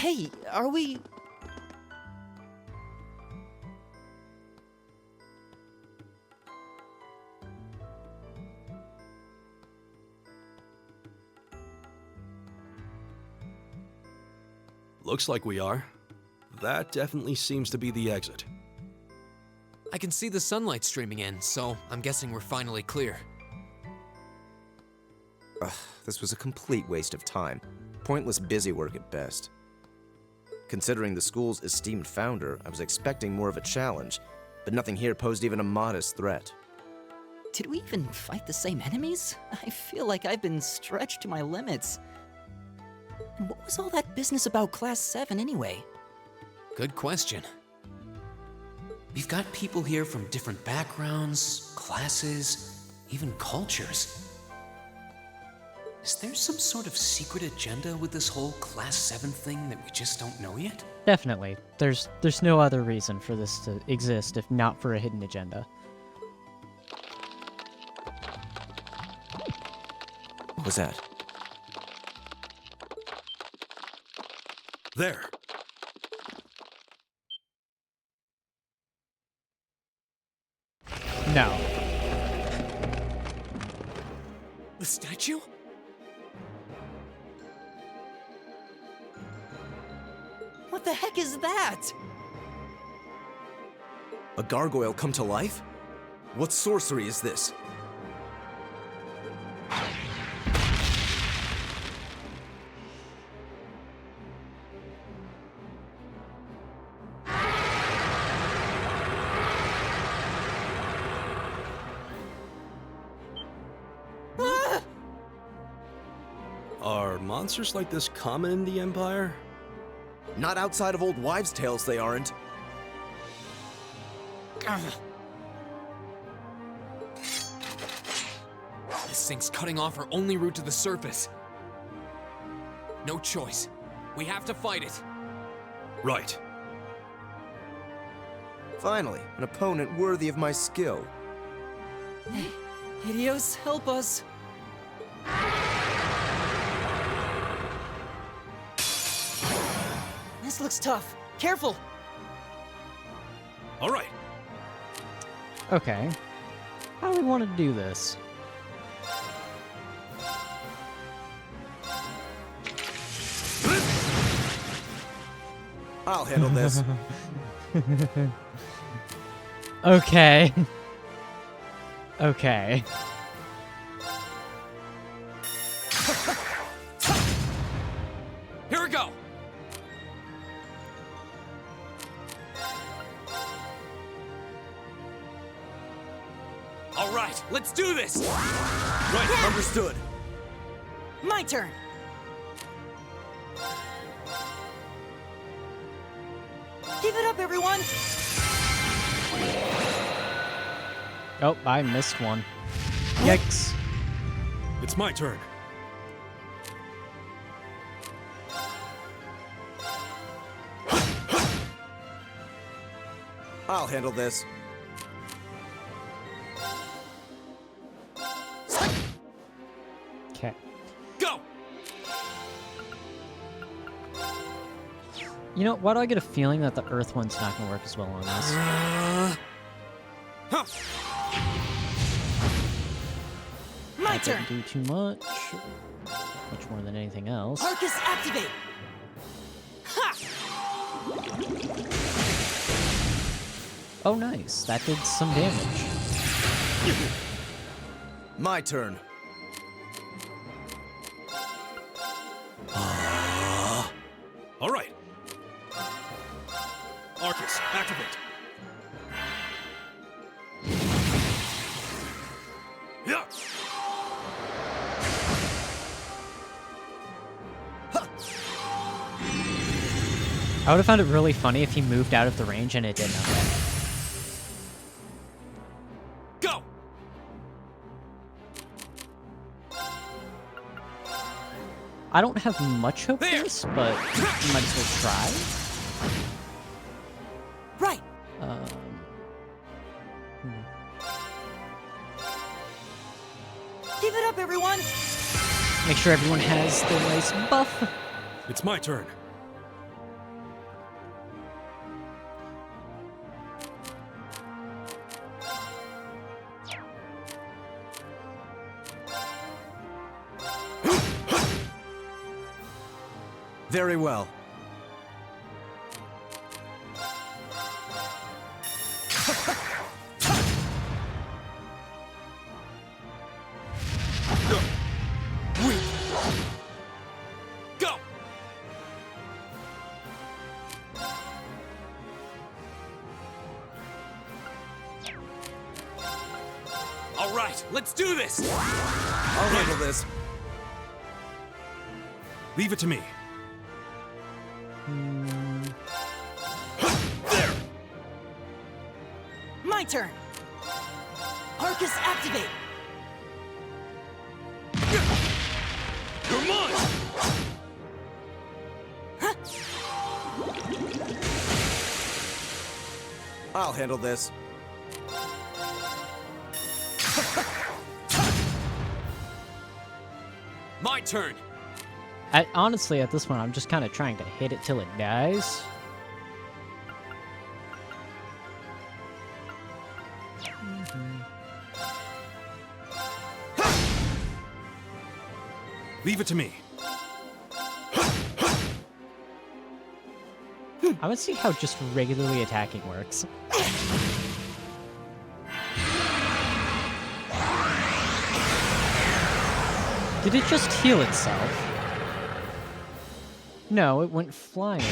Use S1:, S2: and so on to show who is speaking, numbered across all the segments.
S1: Hey, are we...
S2: Looks like we are. That definitely seems to be the exit.
S3: I can see the sunlight streaming in, so I'm guessing we're finally clear.
S4: This was a complete waste of time. Pointless busywork at best. Considering the school's esteemed founder, I was expecting more of a challenge, but nothing here posed even a modest threat.
S1: Did we even fight the same enemies? I feel like I've been stretched to my limits. And what was all that business about Class 7 anyway?
S3: Good question. We've got people here from different backgrounds, classes, even cultures. Is there some sort of secret agenda with this whole Class 7 thing that we just don't know yet?
S5: Definitely. There's no other reason for this to exist if not for a hidden agenda.
S4: What was that?
S2: There!
S5: No.
S3: The statue?
S1: What the heck is that?
S4: A gargoyle come to life? What sorcery is this?
S2: Are monsters like this common in the Empire?
S4: Not outside of old wives' tales, they aren't.
S3: This thing's cutting off our only route to the surface. No choice. We have to fight it.
S2: Right.
S4: Finally, an opponent worthy of my skill.
S1: Hideos, help us. This looks tough. Careful!
S2: All right.
S5: Okay. How do we want to do this?
S4: I'll handle this.
S5: Okay. Okay.
S3: Here we go! All right, let's do this!
S4: Right, understood.
S1: My turn! Give it up, everyone!
S5: Oh, I missed one. Yikes.
S2: It's my turn.
S4: I'll handle this.
S5: Okay.
S3: Go!
S5: You know, why do I get a feeling that the Earth one's not going to work as well on this?
S3: Huh.
S1: My
S5: That
S1: turn!
S5: didn't do too much. Much more than anything else.
S1: Arcus, activate! Ha!
S5: Oh, nice. That did some damage.
S4: My turn.
S2: All right. Arcus, activate. Yeah.
S5: I would have found it really funny if he moved out of the range and it did nothing.
S3: Go!
S5: I don't have much hope for
S3: There!
S5: this, but you might as well try.
S1: Right! Give it up, everyone!
S5: Make sure everyone has the nice buff.
S2: It's my turn.
S4: Very well.
S2: Go! All right, let's do this!
S4: I'll handle this.
S2: Leave it to me.
S1: My turn! Arcus, activate!
S2: You're mine!
S4: I'll handle this.
S2: My turn!
S5: Honestly, at this point, I'm just kind of trying to hit it till it dies.
S2: Leave it to me.
S5: I want to see how just regularly attacking works. Did it just heal itself? No, it went flying.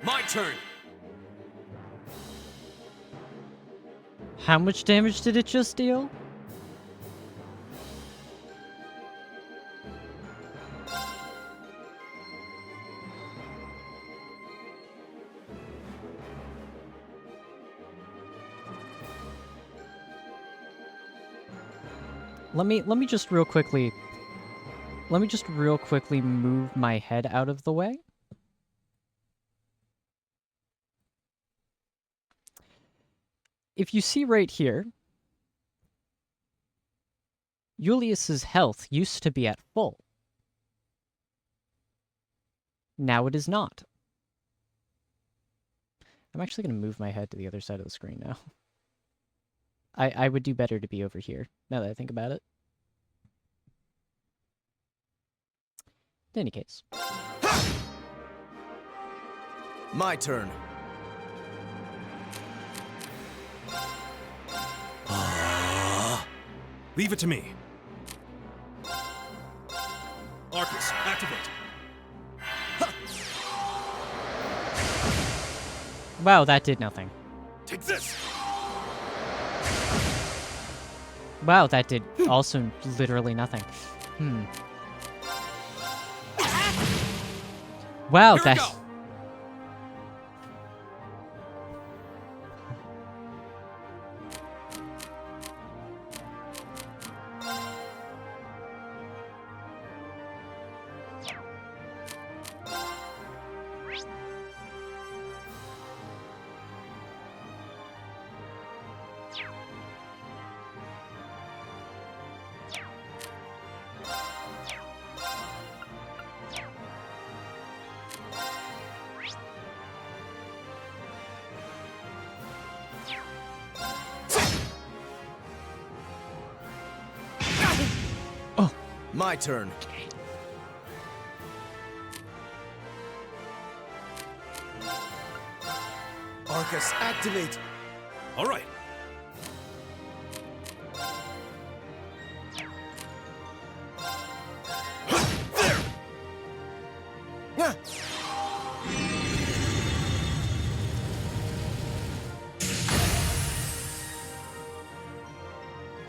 S2: My turn!
S5: How much damage did it just deal? Let me just real quickly move my head out of the way. If you see right here, Julius's health used to be at full. Now it is not. I'm actually going to move my head to the other side of the screen now. I would do better to be over here, now that I think about it. In any case.
S4: My turn.
S2: Leave it to me. Arcus, activate.
S5: Wow, that did nothing.
S2: Take this!
S5: Wow, that did also literally nothing. Wow,
S2: Here we
S5: that...
S2: go.
S4: My turn. Arcus, activate.
S2: All right. There!
S4: Yeah.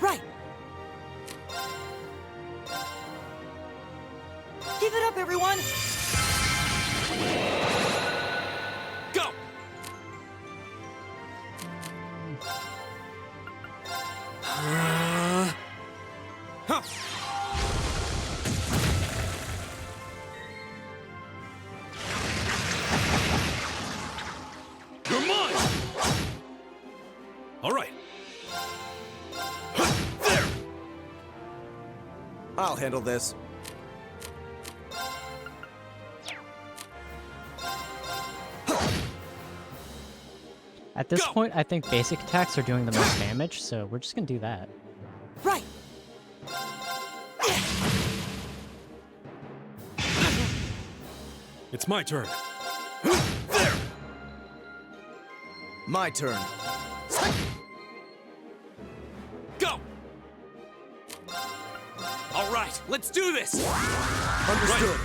S1: Right! Give it up, everyone!
S2: Go! Huh. You're mine! All right. There!
S4: I'll handle this.
S5: At this
S2: Go!
S5: point, I think basic attacks are doing the most damage, so we're just gonna do that.
S2: It's my turn.
S4: My turn.
S3: Go! All right, let's do this!
S4: Understood.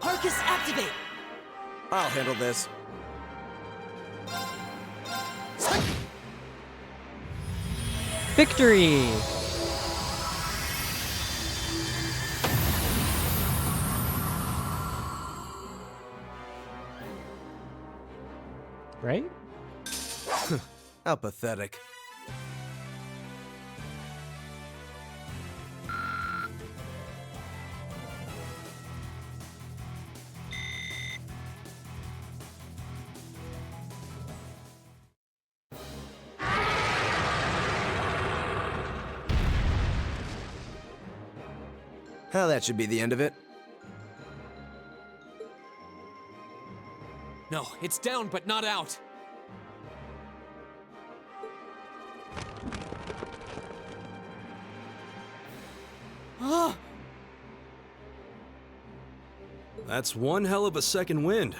S1: Arcus, activate!
S4: I'll handle this.
S5: Victory! Right?
S4: How pathetic. Well, that should be the end of it.
S3: No, it's down but not out.
S2: That's one hell of a second wind.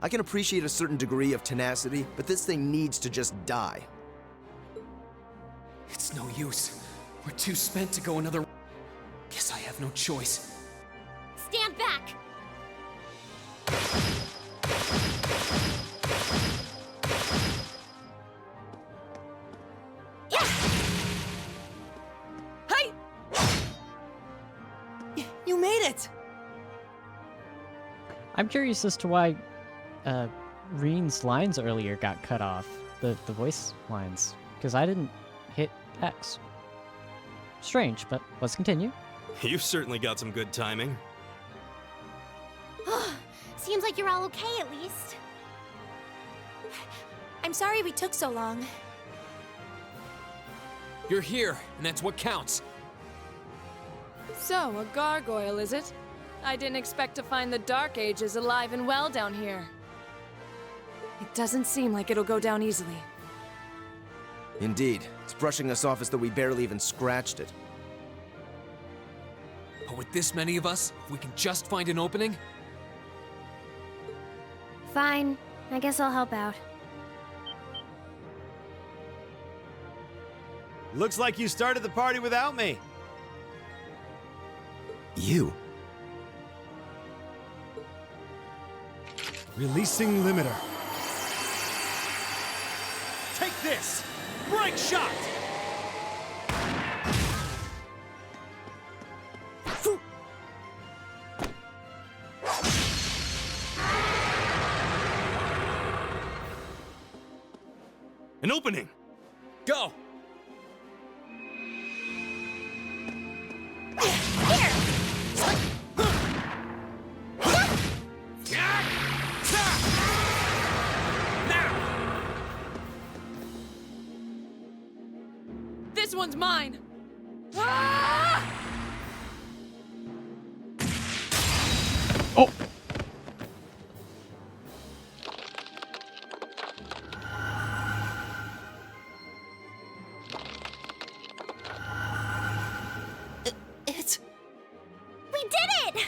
S4: I can appreciate a certain degree of tenacity, but this thing needs to just die.
S3: It's no use. We're too spent to go another... Guess I have no choice.
S6: Stand back!
S1: Hi! You made it!
S5: I'm curious as to why Reen's lines earlier got cut off, the voice lines, because I didn't hit X. Strange, but let's continue.
S2: You've certainly got some good timing.
S6: Seems like you're all okay at least. I'm sorry we took so long.
S3: You're here, and that's what counts.
S7: So, a gargoyle, is it? I didn't expect to find the Dark Ages alive and well down here. It doesn't seem like it'll go down easily.
S4: Indeed, it's brushing us off as though we barely even scratched it.
S3: But with this many of us, if we can just find an opening...
S6: Fine. I guess I'll help out.
S8: Looks like you started the party without me.
S4: You?
S8: Releasing limiter. Take this! Break shot!
S2: An opening!
S3: Go!
S7: This one's mine! Ah!
S5: Oh!
S1: It's...
S6: We did it!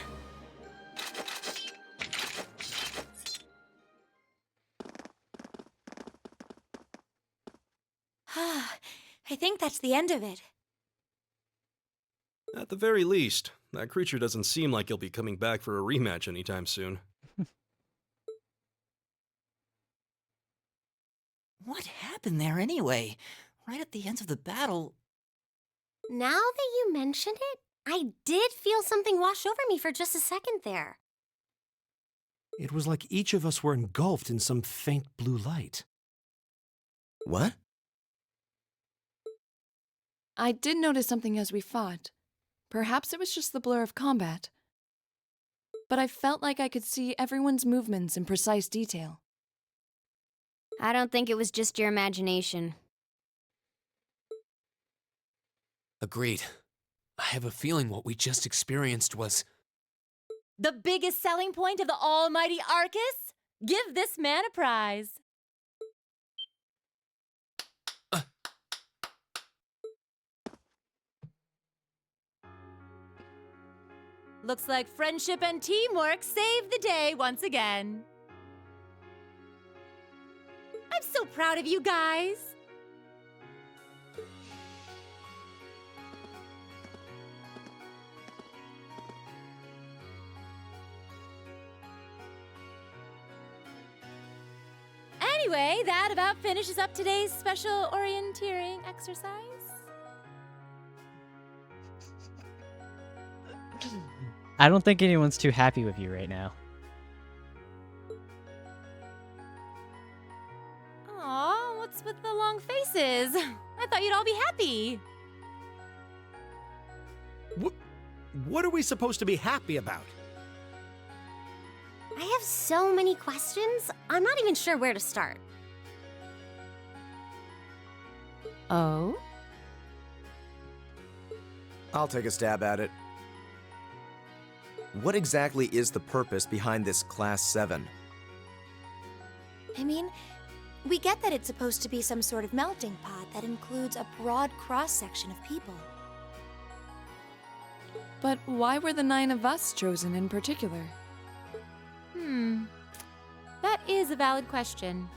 S6: I think that's the end of it.
S2: At the very least, that creature doesn't seem like he'll be coming back for a rematch anytime soon.
S1: What happened there anyway? Right at the end of the battle...
S6: Now that you mention it, I did feel something wash over me for just a second there.
S8: It was like each of us were engulfed in some faint blue light.
S4: What?
S7: I did notice something as we fought. Perhaps it was just the blur of combat. But I felt like I could see everyone's movements in precise detail.
S6: I don't think it was just your imagination.
S3: Agreed. I have a feeling what we just experienced was...
S9: The biggest selling point of the almighty Arcus? Give this man a prize. Looks like friendship and teamwork saved the day once again. I'm so proud of you guys. Anyway, that about finishes up today's special orienteering exercise.
S5: I don't think anyone's too happy with you right now.
S9: Aw, what's with the long faces? I thought you'd all be happy.
S8: What are we supposed to be happy about?
S6: I have so many questions, I'm not even sure where to start.
S9: Oh?
S4: I'll take a stab at it. What exactly is the purpose behind this Class 7?
S10: I mean, we get that it's supposed to be some sort of melting pot that includes a broad cross-section of people.
S7: But why were the 9 of us chosen in particular?
S9: That is a valid question.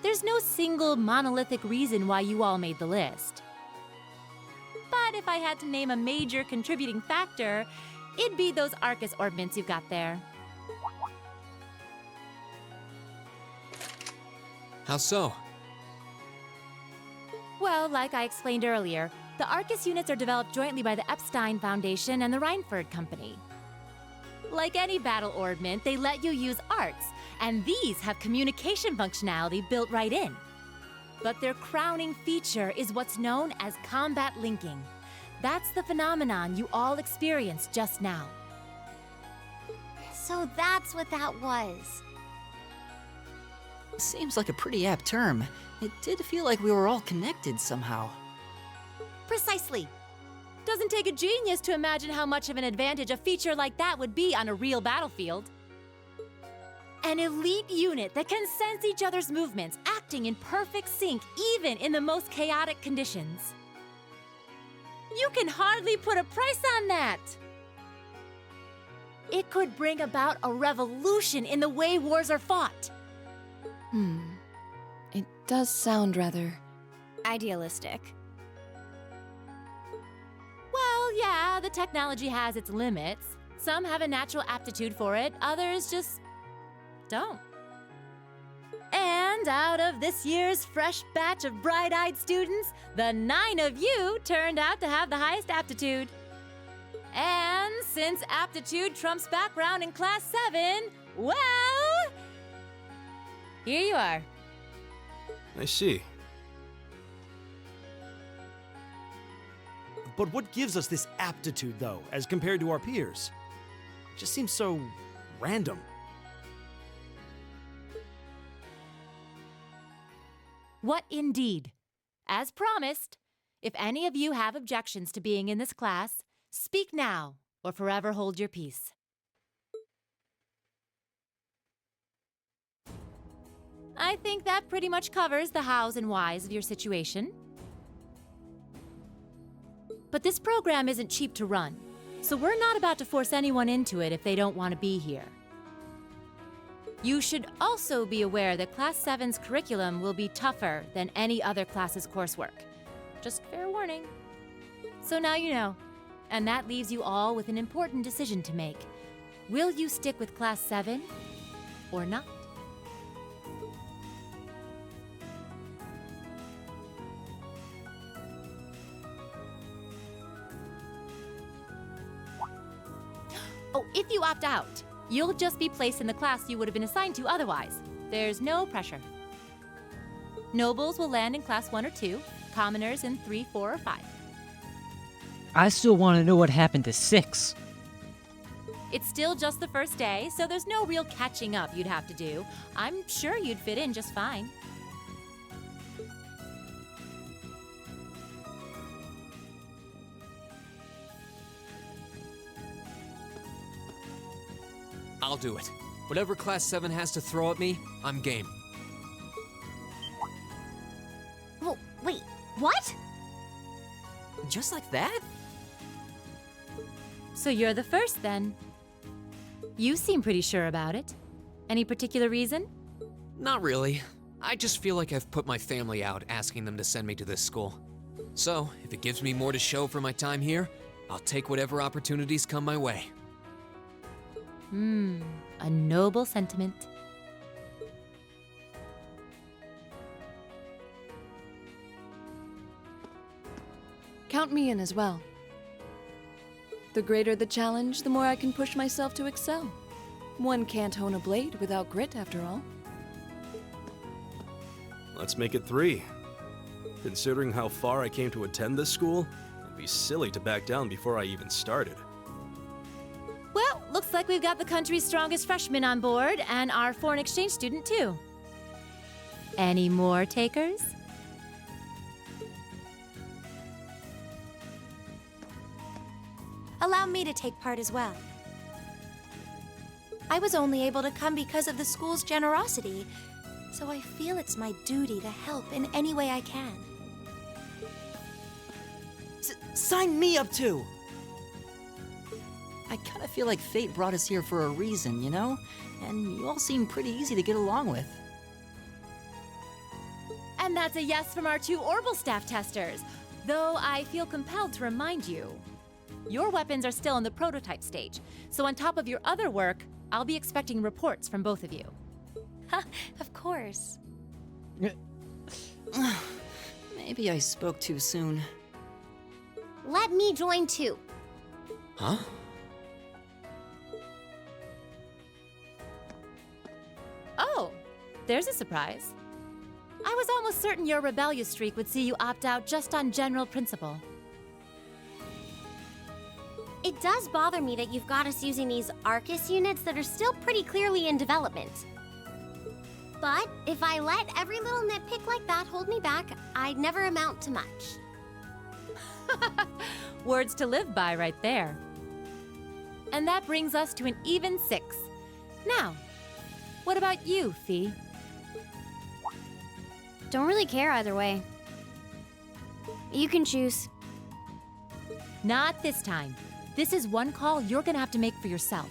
S9: There's no single monolithic reason why you all made the list. But if I had to name a major contributing factor, it'd be those Arcus orbments you've got there.
S3: How so?
S9: Well, like I explained earlier, the Arcus units are developed jointly by the Epstein Foundation and the Reinford Company. Like any battle orbment, they let you use arts, and these have communication functionality built right in. But their crowning feature is what's known as combat linking. That's the phenomenon you all experienced just now.
S6: So that's what that was.
S1: Seems like a pretty apt term. It did feel like we were all connected somehow.
S9: Precisely. Doesn't take a genius to imagine how much of an advantage a feature like that would be on a real battlefield. An elite unit that can sense each other's movements, acting in perfect sync even in the most chaotic conditions. You can hardly put a price on that. It could bring about a revolution in the way wars are fought.
S7: It does sound rather...
S10: Idealistic.
S9: Well, yeah, the technology has its limits. Some have a natural aptitude for it, others just don't. And out of this year's fresh batch of bright-eyed students, the 9 of you turned out to have the highest aptitude. And since aptitude trumps background in Class 7, well, here you are.
S2: I see.
S8: But what gives us this aptitude, though, as compared to our peers? It just seems so random.
S9: What indeed? As promised, if any of you have objections to being in this class, speak now or forever hold your peace. I think that pretty much covers the hows and whys of your situation. But this program isn't cheap to run, so we're not about to force anyone into it if they don't want to be here. You should also be aware that Class 7's curriculum will be tougher than any other class's coursework. Just fair warning. So now you know, and that leaves you all with an important decision to make. Will you stick with Class 7 or not? Oh, if you opt out, you'll just be placed in the class you would have been assigned to otherwise. There's no pressure. Nobles will land in Class 1 or 2, commoners in 3, 4, or 5.
S5: I still want to know what happened to 6.
S9: It's still just the first day, so there's no real catching up you'd have to do. I'm sure you'd fit in just fine.
S3: I'll do it. Whatever Class 7 has to throw at me, I'm game.
S6: Oh, wait, what?
S1: Just like that?
S9: So you're the first then. You seem pretty sure about it. Any particular reason?
S3: Not really. I just feel like I've put my family out asking them to send me to this school. So, if it gives me more to show for my time here, I'll take whatever opportunities come my way.
S9: A noble sentiment.
S7: Count me in as well. The greater the challenge, the more I can push myself to excel. One can't hone a blade without grit, after all.
S2: Let's make it 3. Considering how far I came to attend this school, it'd be silly to back down before I even started.
S9: Well, looks like we've got the country's strongest freshman on board, and our foreign exchange student, too. Any more takers?
S10: Allow me to take part as well. I was only able to come because of the school's generosity, so I feel it's my duty to help in any way I can.
S1: Sign me up too! I kinda feel like fate brought us here for a reason, you know? And you all seem pretty easy to get along with.
S9: And that's a yes from our 2 Orbital staff testers. Though I feel compelled to remind you, your weapons are still in the prototype stage. So on top of your other work, I'll be expecting reports from both of you.
S10: Of course.
S1: Maybe I spoke too soon.
S6: Let me join too.
S3: Huh?
S9: Oh, there's a surprise. I was almost certain your rebellious streak would see you opt out just on general principle.
S6: It does bother me that you've got us using these Arcus units that are still pretty clearly in development. But if I let every little nitpick like that hold me back, I'd never amount to much.
S9: Words to live by right there. And that brings us to an even 6. Now, what about you, Fee?
S11: Don't really care either way. You can choose.
S9: Not this time. This is one call you're gonna have to make for yourself.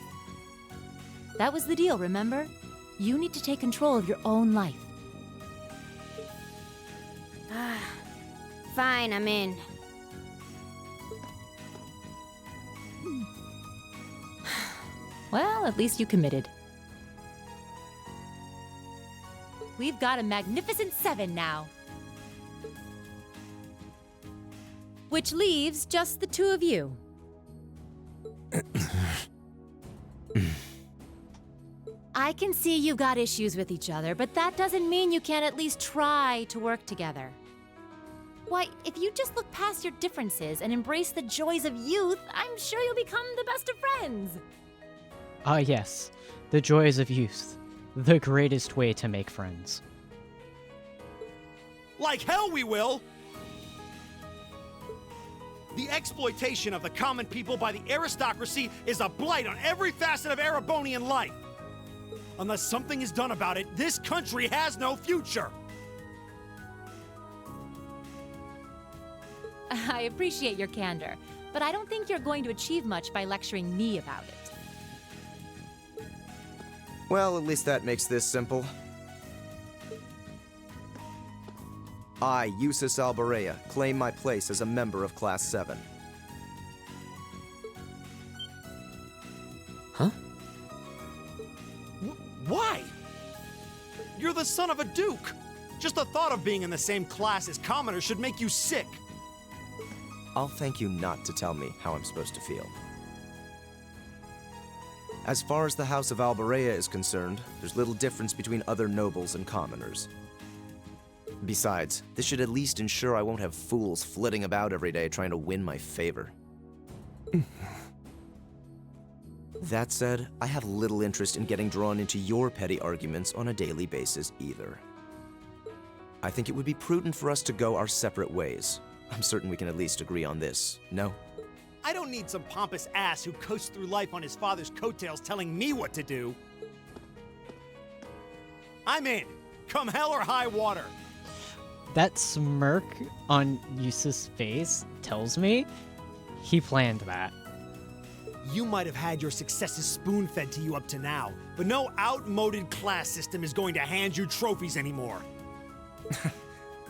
S9: That was the deal, remember? You need to take control of your own life.
S11: Fine, I'm in.
S9: Well, at least you committed. We've got a magnificent 7 now. Which leaves just the 2 of you. I can see you've got issues with each other, but that doesn't mean you can't at least try to work together. Why, if you just look past your differences and embrace the joys of youth, I'm sure you'll become the best of friends.
S5: Ah, yes. The joys of youth. The greatest way to make friends.
S8: Like hell we will! The exploitation of the common people by the aristocracy is a blight on every facet of Erebonian life. Unless something is done about it, this country has no future.
S9: I appreciate your candor, but I don't think you're going to achieve much by lecturing me about it.
S4: Well, at least that makes this simple. I, Eustace Alborea, claim my place as a member of Class 7.
S3: Huh?
S8: Why? You're the son of a duke. Just the thought of being in the same class as commoners should make you sick.
S4: I'll thank you not to tell me how I'm supposed to feel. As far as the House of Alborea is concerned, there's little difference between other nobles and commoners. Besides, this should at least ensure I won't have fools flitting about every day trying to win my favor. That said, I have little interest in getting drawn into your petty arguments on a daily basis either. I think it would be prudent for us to go our separate ways. I'm certain we can at least agree on this, no?
S8: I don't need some pompous ass who coasts through life on his father's coattails telling me what to do. I'm in. Come hell or high water.
S5: That smirk on Eustace's face tells me he planned that.
S8: You might have had your successes spoon-fed to you up to now, but no outmoded class system is going to hand you trophies anymore.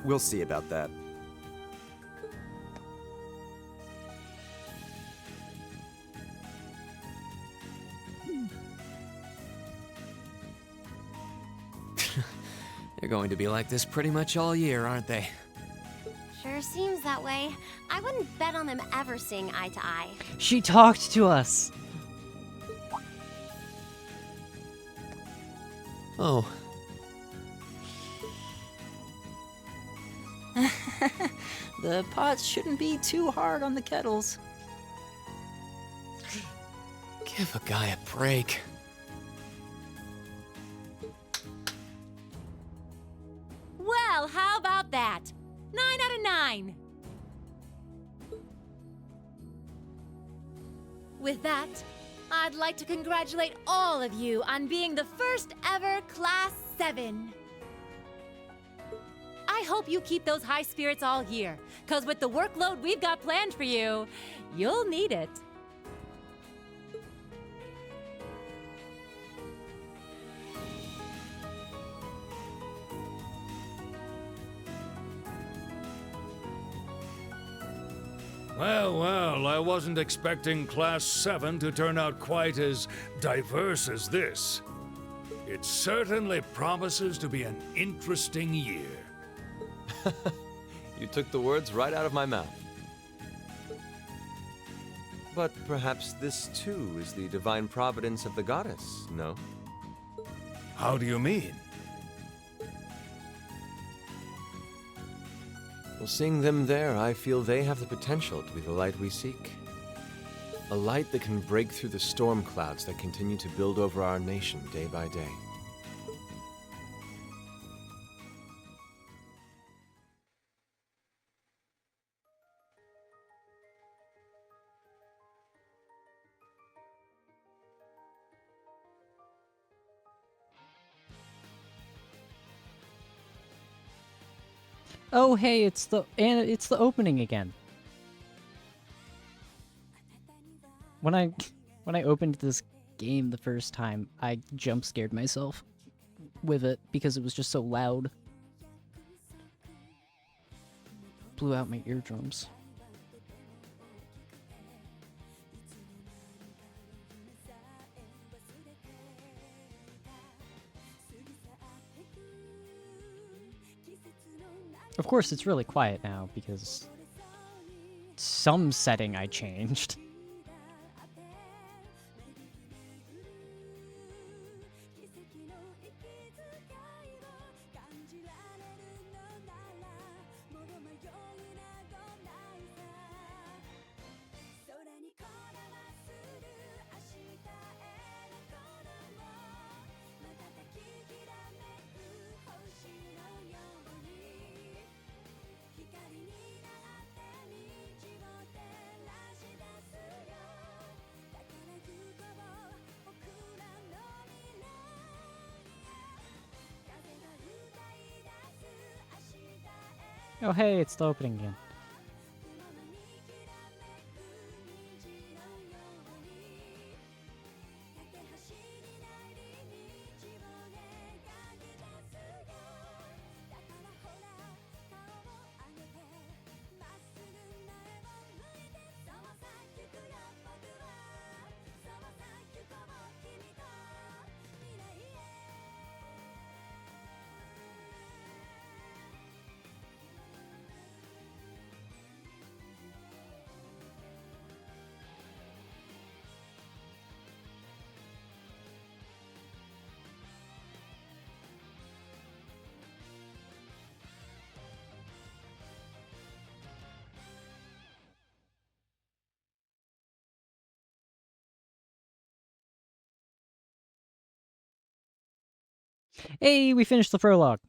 S4: We'll see about that.
S3: They're going to be like this pretty much all year, aren't they?
S6: Sure seems that way. I wouldn't bet on them ever seeing eye to eye.
S5: She talked to us.
S3: Oh,
S1: The pots shouldn't be too hard on the kettles.
S3: give a guy a break.
S9: Well, how about that? 9 out of 9. With that, I'd like to congratulate all of you on being the first ever Class 7. I hope you keep those high spirits all year, because with the workload we've got planned for you, you'll need it.
S12: Well, well, I wasn't expecting Class 7 to turn out quite as diverse as this. It certainly promises to be an interesting year.
S13: You took the words right out of my mouth. But perhaps this too is the divine providence of the goddess, no?
S12: How do you mean?
S13: Well, seeing them there, I feel they have the potential to be the light we seek. A light that can break through the storm clouds that continue to build over our nation day by day.
S5: Oh, hey, it's the opening again. When I opened this game the first time, I jump scared myself with it because it was just so loud. Blew out my eardrums. Of course, it's really quiet now because some setting I changed. Oh, hey, it's the opening again. Hey, we finished the prologue.